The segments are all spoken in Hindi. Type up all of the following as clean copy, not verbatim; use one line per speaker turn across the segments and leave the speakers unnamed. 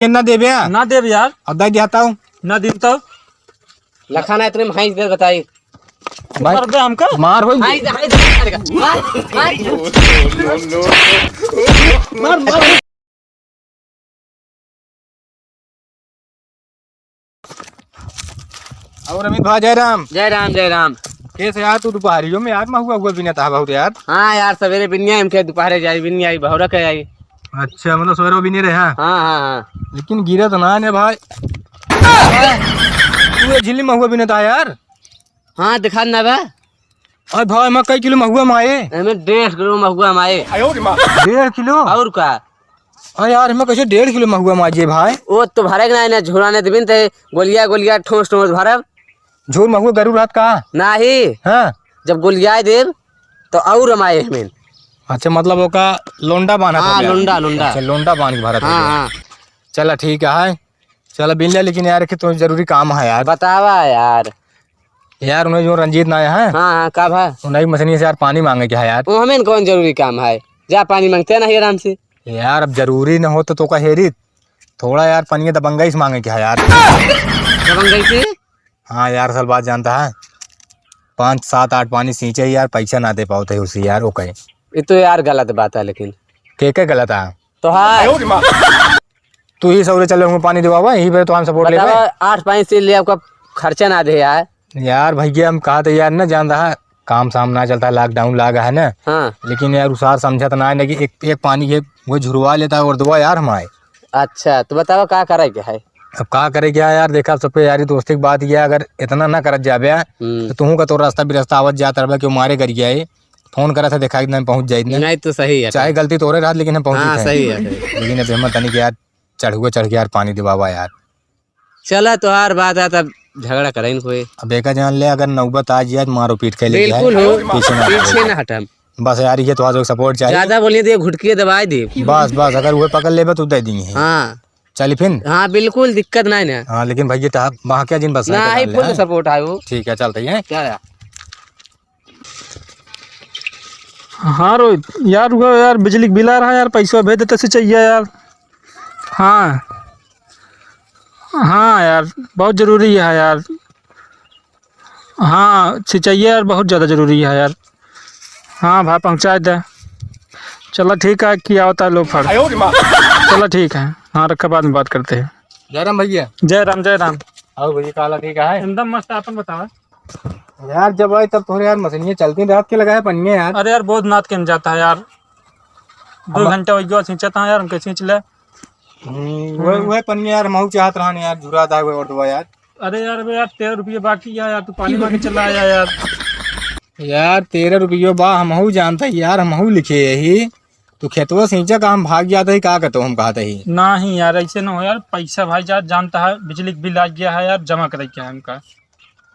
ना देवे
ना देव यार।
अब दाई दिखाता हूँ
ना दिन तो
लखाना इतने में हाई देर बताई
भाई
कर दे हमका।
मार हो
हाई हाई मार मार मार
और अमित भाई जय राम।
जय राम जय राम।
कैसे यार तू दोपहरियों में यार हुआ हुआ बिना था बहुत यार।
हाँ यार सवेरे बिन्या हम के दोपहर जाई बिन्या आई बहुरा के आई।
अच्छा मतलब सवेरे भी नहीं रहे हाँ।
हाँ हाँ हाँ
लेकिन गिरा तो ना है भाई तू ये झिल्ली महुआ बिना था यार।
हाँ दिखा ना बा
अरे भाई मैं कई किलो महुआ माए
हमें 1.5 किलो महुआ माए
1.5 किलो
और का।
अरे यार हमें कैसे 1.5 किलो महुआ माजे भाई।
वो तो भरे ना ना झोराने देबिन ते गोलिया गोलिया ठोस ठोस भरब
झोल महुआ गरू रात का
नाही
हाँ।
जब गोलिया देब तो और माए हमें।
अच्छा मतलब वो का लोंडा बांधा
हाँ लोंडा लोंडा।
अच्छा लोंडा बांध के भारत
हाँ हाँ
चला ठीक है चला बिन लिया लेकिन यार तो जरूरी काम है यार।
बतावा यार।
यार उन्हें जो रंजीत ना है
हाँ हाँ का भा
उन्हें मछली से यार पानी मांगे क्या है यार।
वो हमें कौन जरूरी काम है जा पानी मांगते नहीं आराम से।
यार अब जरूरी न हो तो का हेरी थोड़ा यार पनिया दबंगाई से मांगे क्या है यार।
दबंगई से
हाँ यार असल बात जानता है 5 7 8 पानी सींचे यार पैसा ना दे पाते है उसी यार वो कहे
ये तो यार गलत बात है लेकिन
के गलत है
तो हाँ
तू ही सौरे चले होंगे पानी दिवावा यही पे तो हम सपोर्ट ले
8 पानी से ले आपका खर्चा ना दे यार।
यार भैया हम कहा तो यार ना जान रहा काम साम ना चलता लॉकडाउन लागा है ना।
हाँ
लेकिन यार उसार समझा तो ना है कि एक पानी के वो झुरवा लेता है और दुआ यार हमारे।
अच्छा तो बताओ क्या करे क्या है।
अब का करे क्या यार देखा सबके यारी दोस्ती की बात किया अगर इतना ना करत जाबे तो तू का तो रास्ता भी रास्ता आवत जाता रहा क्यों मारे कर गया फोन करा था देखा एकदम पहुंच जाए
नहीं तो सही है
चाहे गलती तोरे रात लेकिन हम पहुंच
हाँ सही है
लेकिन अब हिम्मत नहीं कि यार चढ़ के यार पानी दिवावा यार।
चला तो हर बात है तब झगड़ा करें कोई।
अब देखा जान ले अगर नौबत आज यार मारो पीट के ले
बिल्कुल हो पीछे ना हटम
बस यार ये तो सपोर्ट चाहिए
ज्यादा बोलिए तो घुटकी दवाई दे
बस बस अगर वो पकड़ ले तो दे देंगे।
हाँ
चल फिर
हाँ बिल्कुल दिक्कत नहीं ना।
हाँ लेकिन भैया तो वहाँ क्या जिन बस
नहीं फुल सपोर्ट है वो।
ठीक है चलते हैं
क्या
हाँ रोहित यार वो यार बिजली बिल आ रहा है यार पैसा भेज देते से चाहिए यार। हाँ हाँ यार बहुत ज़रूरी है यार। हाँ चाहिए यार बहुत ज़्यादा ज़रूरी है यार। हाँ भाई पहुँचा दे चलो ठीक है किया होता है लोग फट चलो ठीक है हाँ रखा बाद में बात करते हैं।
जय राम भैया।
जय राम जय राम।
और भैया काला ठीक है
एकदम मस्त अपन बतावा
यार जब आए तब थोड़े यार मछलियाँ चलती रात के लगाए पनिया यार।
अरे यार बहुत नाथ के जाता है यार 2 घंटे हो गया खींचता है यार हमके खींच ले
वह पनिया यार महू चाहत रहा यार जुरा था और दुआ यार।
अरे यार 13 रुपये बाकी है यार तू पानी मांगे चला आया यार।
यार 13 रुपये बा हमहू जानता है यार हमहू लिखे यही तो खेतवा सिंचा का हम भाग जाता ही का कहते हम कहते ही
नहीं यार ऐसे ना हो यार पैसा भाई जा जानता है बिजली का बिल आ गया है यार जमा करे क्या है हमका।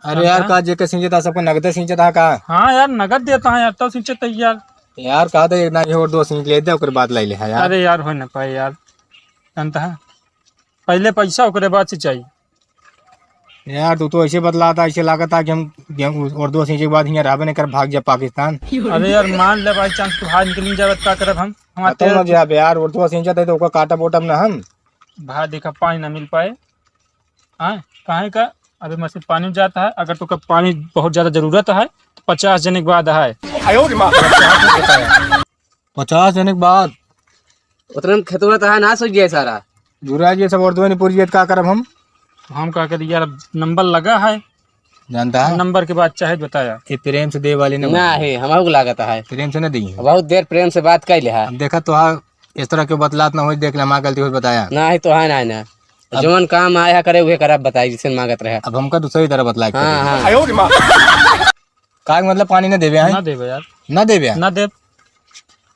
अरे यार का जेके सिंचता सबको नगदे सिंचता का।
हाँ यार नगद देता है यार तो सिंचता यार।
यार कहा था एक ना और 2 सिंच ले दे ओकर बाद ले ले यार।
अरे यार हो ना पाए यार जानता है पहले पैसा ओकरे बाद सिंचाई।
यार तू तो ऐसे बदलाता ऐसे लागता कि हम और 2 सिंचे के बाद यहाँ रहबे नहीं कर भाग जा पाकिस्तान।
अरे यार मान ले बाई चांस तू भाई निकल जाए क्या करब हम
तो मत जा यार और 2 सिंचता तो ओका काटा पोटम ना हम
भाई देखा पानी ना मिल पाए। हाँ कहाँ का अभी मशीन पानी में जाता है अगर तो पानी बहुत ज़्यादा ज़रूरत है तो 50 जने के बाद है
50 जने के बाद
उतना खेतवा तो है ना सोच गया सारा
जुरा जी सब और दो पूरी का करब
हम क्या करिए यार नंबर लगा है
जानता है
नंबर के बाद चाहे बताया
ये प्रेम से दे वाले
ना है हमारे को लागत है
प्रेम से न दी
बहुत देर प्रेम से बात कर लिया
देखा तो हाँ इस तरह के बतलात ना हो देख ले माँ गलती हो बताया
ना है तो है ना जवन काम आया करे वही कर बताई जिसे मांगत रहे।
अब हमका दूसरी तरह बतला
हाँ हाँ
का मतलब पानी न देवे
ना देवे यार
न देवे
ना देव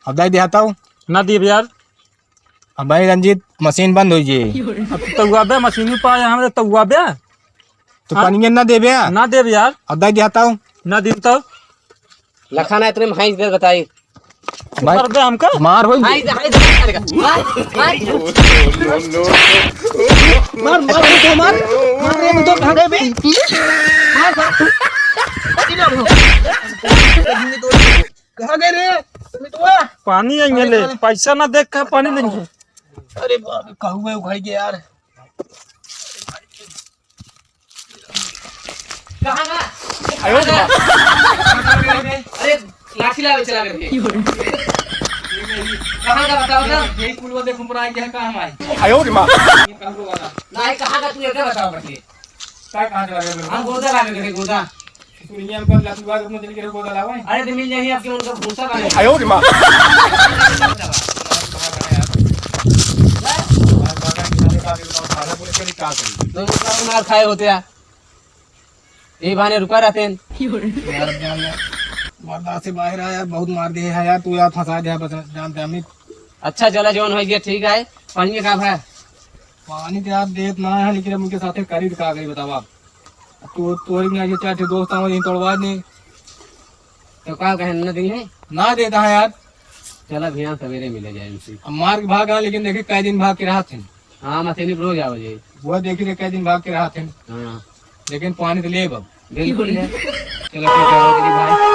अब दाई दिहाता हूँ
ना देव यार।
अब भाई रंजीत मशीन बंद हो जी
अब तो तौआबे मशीन में पाया हमारे तौआबे
तो पानी न देवे
ना देव यार।
अब दाई दिहाता हूँ
ना दिन तो
लखाना इतने में हाई देर बताई
भाई
कर दे हमका
मार हो
हाई हाई मार मार मार मार मार तो भागे बे कहां गए रे
पानी आएंगे ले पैसा ना देख कर पानी लेंगे
अरे बाप, कहूँ उखड़ गया यार।
कहाँ का? अरे लाठी लावे चला करके कहाँ का बताओ ना।
यही पुल वो देखो पर आ गया कहाँ हम आए।
नहीं कहाँ का तू ये बताओ करके।
काय कहाँ चला गया?
हम गोदा लावे करके गोदा।
दुनिया में लातू बाग अपने दिल के गोदा लावा है।
अरे तो मिल जाएगी आपके उनका भूसा का। तो मार खाए होते हैं ये बहाने रुका रहते हैं।
बर्दाश्त से बाहर आया, बहुत मार दिए है यार, तू यार फंसा दिया बस जानते अमित।
अच्छा चला जवन हो गया ठीक है। पानी का है
पानी तो यार देत ना है, लेकिन उनके साथ खरीद का गई बताओ आप। तो तोरी में चार दोस्त आए तोड़वा नहीं
तो क्या कहना दी है
ना देता है यार।
चला भैया सवेरे मिले जाए उनसे।
अब मार के भागा, लेकिन देखे कई दिन भाग के रहा थे।
हाँ मशीनी पर हो जाओ जी।
वो देखी कई दिन भाग के रहा थे,
हाँ
लेकिन पानी तो ले अब।
बिल्कुल है।
चलो ठीक है भाई।